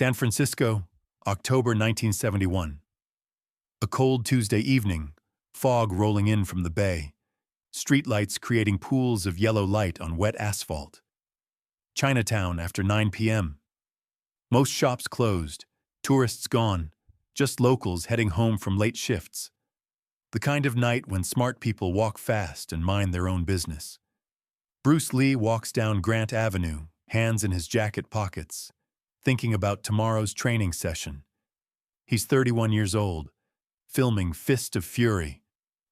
San Francisco, October 1971. A cold Tuesday evening, fog rolling in from the bay, streetlights creating pools of yellow light on wet asphalt. Chinatown after 9 p.m. Most shops closed, tourists gone, just locals heading home from late shifts. The kind of night when smart people walk fast and mind their own business. Bruce Lee walks down Grant Avenue, hands in his jacket pockets, thinking about tomorrow's training session. He's 31 years old, filming Fist of Fury,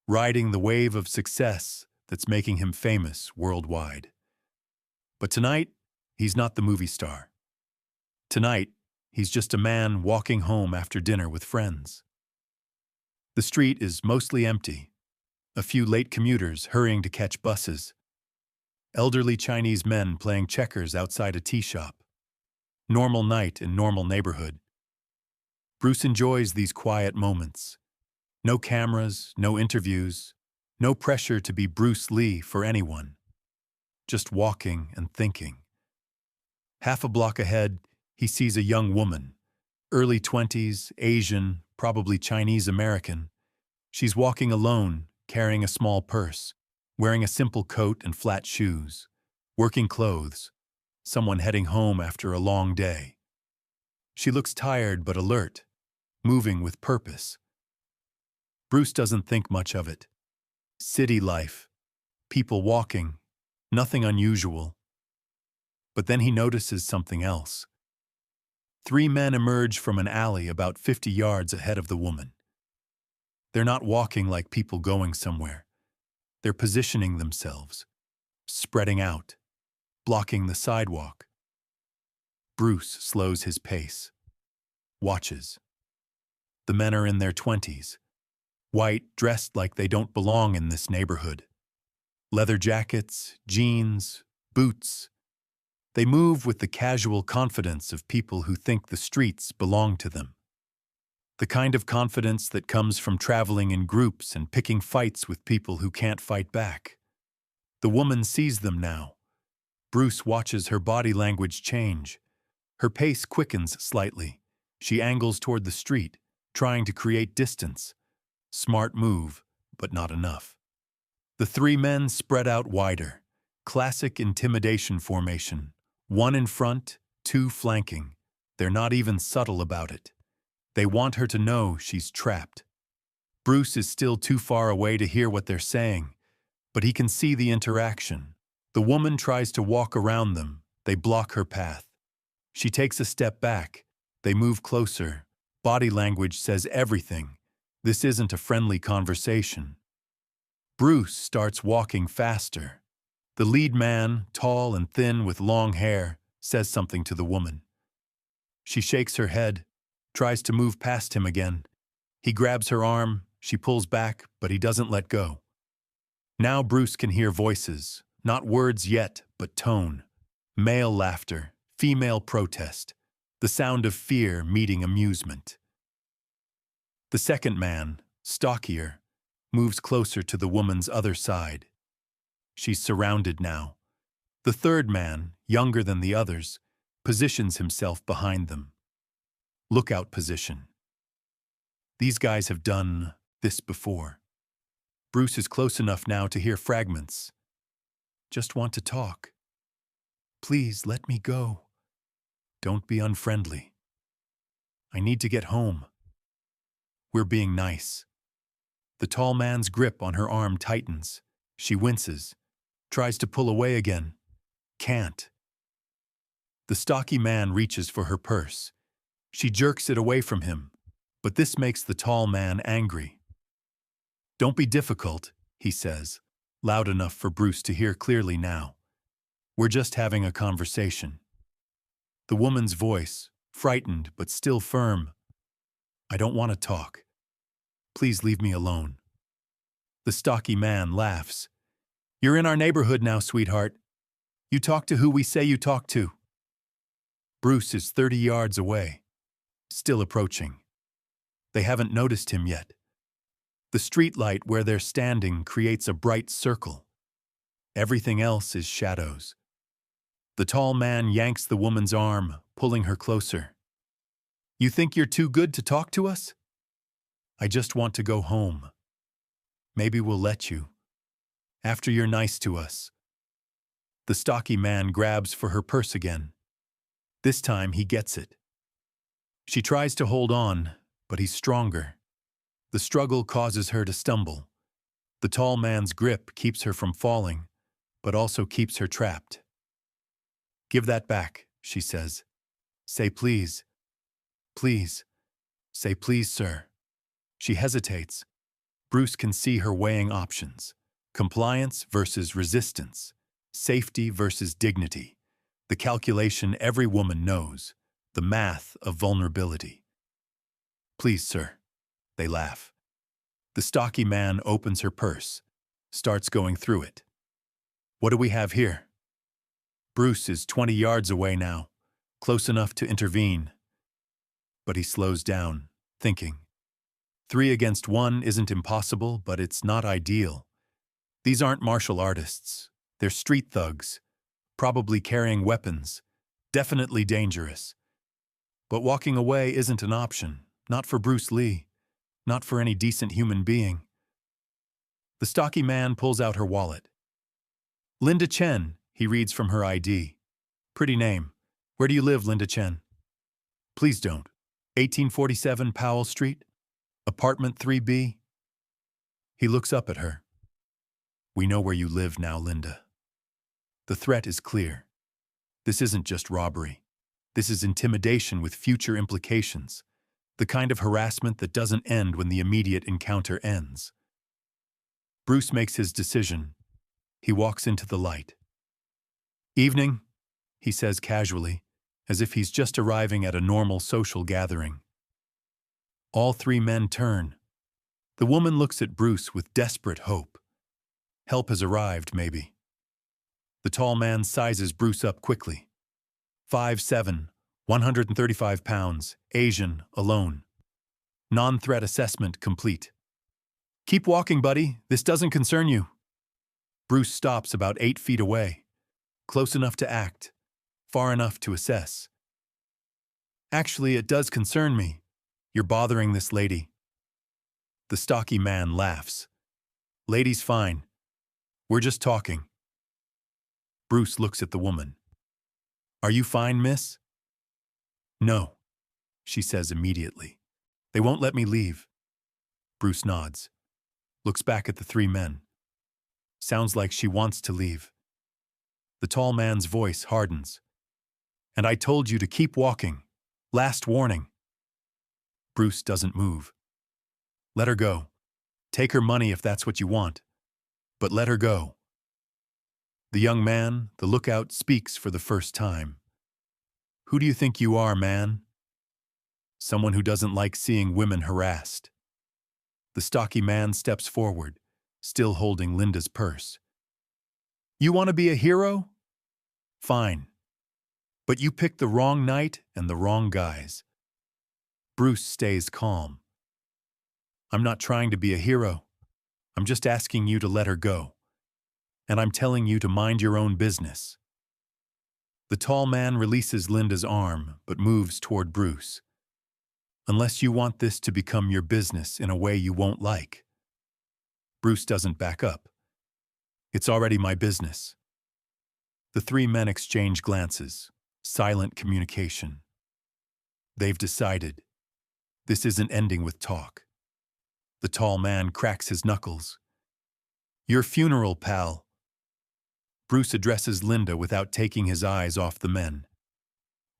riding the wave of success that's making him famous worldwide. But tonight, he's not the movie star. Tonight, he's just a man walking home after dinner with friends. The street is mostly empty, a few late commuters hurrying to catch buses, elderly Chinese men playing checkers outside a tea shop. Normal night in normal neighborhood. Bruce enjoys these quiet moments. No cameras, no interviews, no pressure to be Bruce Lee for anyone. Just walking and thinking. Half a block ahead, he sees a young woman, early 20s, Asian, probably Chinese-American. She's walking alone, carrying a small purse, wearing a simple coat and flat shoes, working clothes, someone heading home after a long day. She looks tired but alert, moving with purpose. Bruce doesn't think much of it. City life, people walking, nothing unusual. But then he notices something else. 3 men emerge from an alley about 50 yards ahead of the woman. They're not walking like people going somewhere. They're positioning themselves, spreading out, blocking the sidewalk. Bruce slows his pace, watches. The men are in their 20s, white, dressed like they don't belong in this neighborhood. Leather jackets, jeans, boots. They move with the casual confidence of people who think the streets belong to them. The kind of confidence that comes from traveling in groups and picking fights with people who can't fight back. The woman sees them now. Bruce watches her body language change. Her pace quickens slightly. She angles toward the street, trying to create distance. Smart move, but not enough. The 3 men spread out wider. Classic intimidation formation. 1 in front, 2 flanking. They're not even subtle about it. They want her to know she's trapped. Bruce is still too far away to hear what they're saying, but he can see the interaction. The woman tries to walk around them. They block her path. She takes a step back. They move closer. Body language says everything. This isn't a friendly conversation. Bruce starts walking faster. The lead man, tall and thin with long hair, says something to the woman. She shakes her head, tries to move past him again. He grabs her arm. She pulls back, but he doesn't let go. Now Bruce can hear voices. Not words yet, but tone. Male laughter, female protest, the sound of fear meeting amusement. The second man, stockier, moves closer to the woman's other side. She's surrounded now. The third man, younger than the others, positions himself behind them. Lookout position. These guys have done this before. Bruce is close enough now to hear fragments. Just want to talk. Please let me go. Don't be unfriendly. I need to get home. We're being nice. The tall man's grip on her arm tightens. She winces, tries to pull away again. Can't. The stocky man reaches for her purse. She jerks it away from him, but this makes the tall man angry. Don't be difficult, he says, loud enough for Bruce to hear clearly now. We're just having a conversation. The woman's voice, frightened but still firm. I don't want to talk. Please leave me alone. The stocky man laughs. You're in our neighborhood now, sweetheart. You talk to who we say you talk to. Bruce is 30 yards away, still approaching. They haven't noticed him yet. The streetlight where they're standing creates a bright circle. Everything else is shadows. The tall man yanks the woman's arm, pulling her closer. You think you're too good to talk to us? I just want to go home. Maybe we'll let you. After you're nice to us. The stocky man grabs for her purse again. This time he gets it. She tries to hold on, but he's stronger. The struggle causes her to stumble. The tall man's grip keeps her from falling, but also keeps her trapped. Give that back, she says. Say please. Please. Say please, sir. She hesitates. Bruce can see her weighing options. Compliance versus resistance. Safety versus dignity. The calculation every woman knows. The math of vulnerability. Please, sir. They laugh. The stocky man opens her purse, starts going through it. What do we have here? Bruce is 20 yards away now, close enough to intervene. But he slows down, thinking. 3 against 1 isn't impossible, but it's not ideal. These aren't martial artists. They're street thugs, probably carrying weapons, definitely dangerous. But walking away isn't an option, not for Bruce Lee, not for any decent human being. The stocky man pulls out her wallet. Linda Chen, he reads from her ID. Pretty name. Where do you live, Linda Chen? Please don't. 1847 Powell Street, apartment 3B. He looks up at her. We know where you live now, Linda. The threat is clear. This isn't just robbery. This is intimidation with future implications. The kind of harassment that doesn't end when the immediate encounter ends. Bruce makes his decision. He walks into the light. Evening, he says casually, as if he's just arriving at a normal social gathering. All 3 men turn. The woman looks at Bruce with desperate hope. Help has arrived, maybe. The tall man sizes Bruce up quickly. 5'7", 135 pounds, Asian, alone. Non-threat assessment complete. Keep walking, buddy. This doesn't concern you. Bruce stops about 8 feet away. Close enough to act. Far enough to assess. Actually, it does concern me. You're bothering this lady. The stocky man laughs. Lady's fine. We're just talking. Bruce looks at the woman. Are you fine, miss? No, she says immediately. They won't let me leave. Bruce nods. Looks back at the 3 men. Sounds like she wants to leave. The tall man's voice hardens. And I told you to keep walking. Last warning. Bruce doesn't move. Let her go. Take her money if that's what you want. But let her go. The young man, the lookout, speaks for the first time. Who do you think you are, man? Someone who doesn't like seeing women harassed. The stocky man steps forward, still holding Linda's purse. You want to be a hero? Fine. But you picked the wrong night and the wrong guys. Bruce stays calm. I'm not trying to be a hero. I'm just asking you to let her go. And I'm telling you to mind your own business. The tall man releases Linda's arm, but moves toward Bruce. Unless you want this to become your business in a way you won't like. Bruce doesn't back up. It's already my business. The 3 men exchange glances, silent communication. They've decided. This isn't ending with talk. The tall man cracks his knuckles. Your funeral, pal. Bruce addresses Linda without taking his eyes off the men.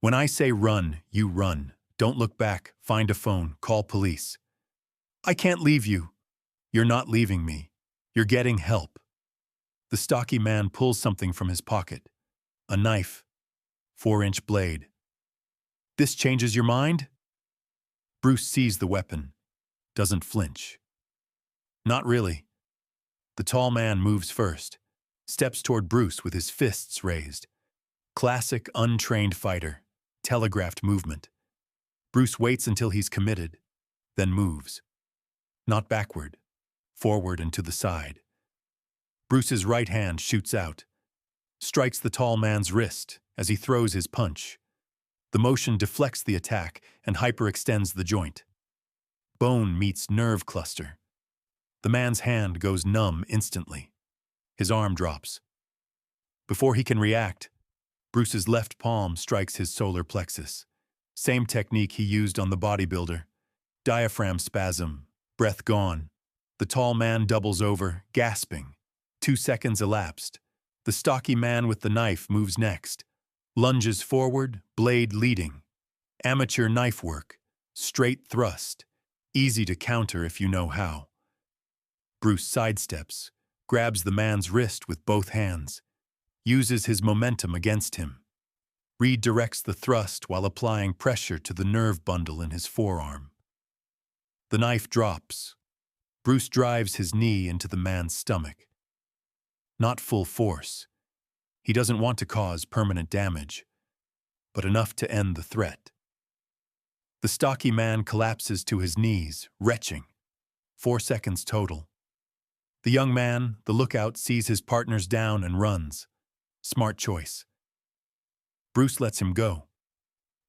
When I say run, you run. Don't look back, find a phone, call police. I can't leave you. You're not leaving me. You're getting help. The stocky man pulls something from his pocket. A knife. 4-inch blade. This changes your mind? Bruce sees the weapon. Doesn't flinch. Not really. The tall man moves first. Steps toward Bruce with his fists raised. Classic untrained fighter. Telegraphed movement. Bruce waits until he's committed, then moves. Not backward, forward and to the side. Bruce's right hand shoots out, strikes the tall man's wrist as he throws his punch. The motion deflects the attack and hyperextends the joint. Bone meets nerve cluster. The man's hand goes numb instantly. His arm drops. Before he can react, Bruce's left palm strikes his solar plexus. Same technique he used on the bodybuilder. Diaphragm spasm, breath gone. The tall man doubles over, gasping. 2 seconds elapsed. The stocky man with the knife moves next. Lunges forward, blade leading. Amateur knife work. Straight thrust. Easy to counter if you know how. Bruce sidesteps, grabs the man's wrist with both hands, uses his momentum against him, redirects the thrust while applying pressure to the nerve bundle in his forearm. The knife drops. Bruce drives his knee into the man's stomach. Not full force. He doesn't want to cause permanent damage, but enough to end the threat. The stocky man collapses to his knees, retching. 4 seconds total. The young man, the lookout, sees his partners down and runs. Smart choice. Bruce lets him go.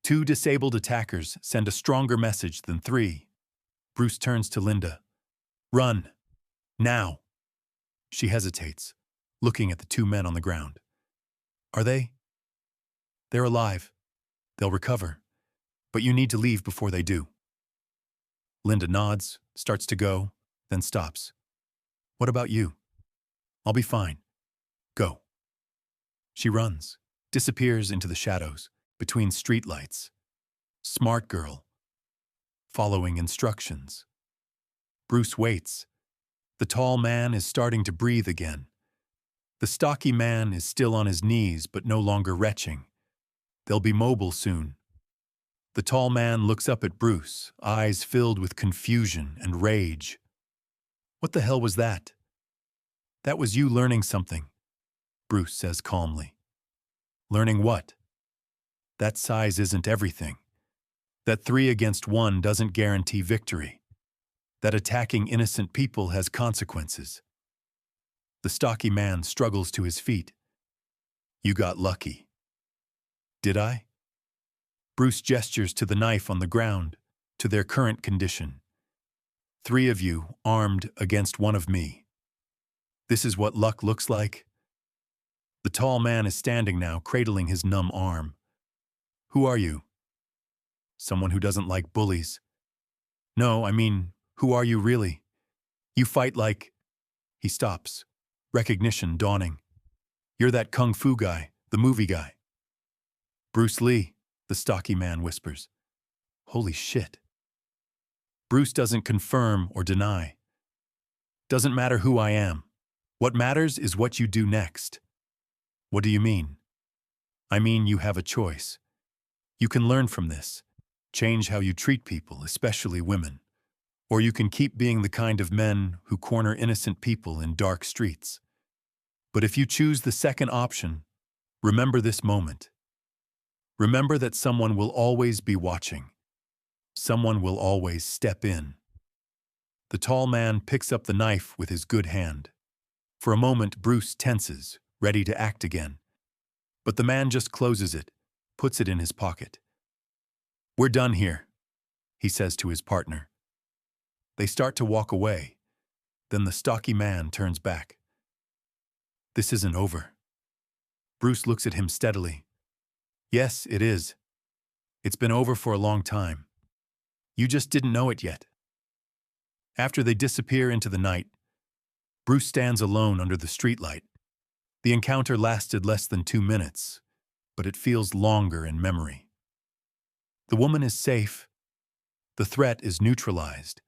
2 disabled attackers send a stronger message than 3. Bruce turns to Linda. Run. Now. She hesitates, looking at the 2 men on the ground. Are they? They're alive. They'll recover. But you need to leave before they do. Linda nods, starts to go, then stops. What about you? I'll be fine. Go. She runs, disappears into the shadows, between streetlights. Smart girl. Following instructions. Bruce waits. The tall man is starting to breathe again. The stocky man is still on his knees but no longer retching. They'll be mobile soon. The tall man looks up at Bruce, eyes filled with confusion and rage. What the hell was that? That was you learning something, Bruce says calmly. Learning what? That size isn't everything. That 3 against 1 doesn't guarantee victory. That attacking innocent people has consequences. The stocky man struggles to his feet. You got lucky. Did I? Bruce gestures to the knife on the ground, to their current condition. 3 of you, armed against 1 of me. This is what luck looks like? The tall man is standing now, cradling his numb arm. Who are you? Someone who doesn't like bullies. No, I mean, who are you really? You fight like... He stops, recognition dawning. You're that kung fu guy, the movie guy. Bruce Lee, the stocky man whispers. Holy shit. Bruce doesn't confirm or deny. Doesn't matter who I am. What matters is what you do next. What do you mean? I mean you have a choice. You can learn from this, change how you treat people, especially women. Or you can keep being the kind of men who corner innocent people in dark streets. But if you choose the second option, remember this moment. Remember that someone will always be watching. Someone will always step in. The tall man picks up the knife with his good hand. For a moment, Bruce tenses, ready to act again. But the man just closes it, puts it in his pocket. We're done here, he says to his partner. They start to walk away. Then the stocky man turns back. This isn't over. Bruce looks at him steadily. Yes, it is. It's been over for a long time. You just didn't know it yet. After they disappear into the night, Bruce stands alone under the streetlight. The encounter lasted less than 2 minutes, but it feels longer in memory. The woman is safe. The threat is neutralized.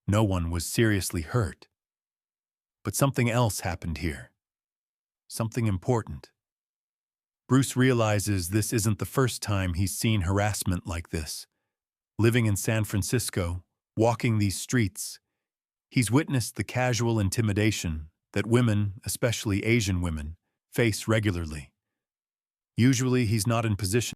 No one was seriously hurt. But something else happened here. Something important. Bruce realizes this isn't the first time he's seen harassment like this. Living in San Francisco, walking these streets, he's witnessed the casual intimidation that women, especially Asian women, face regularly. Usually he's not in position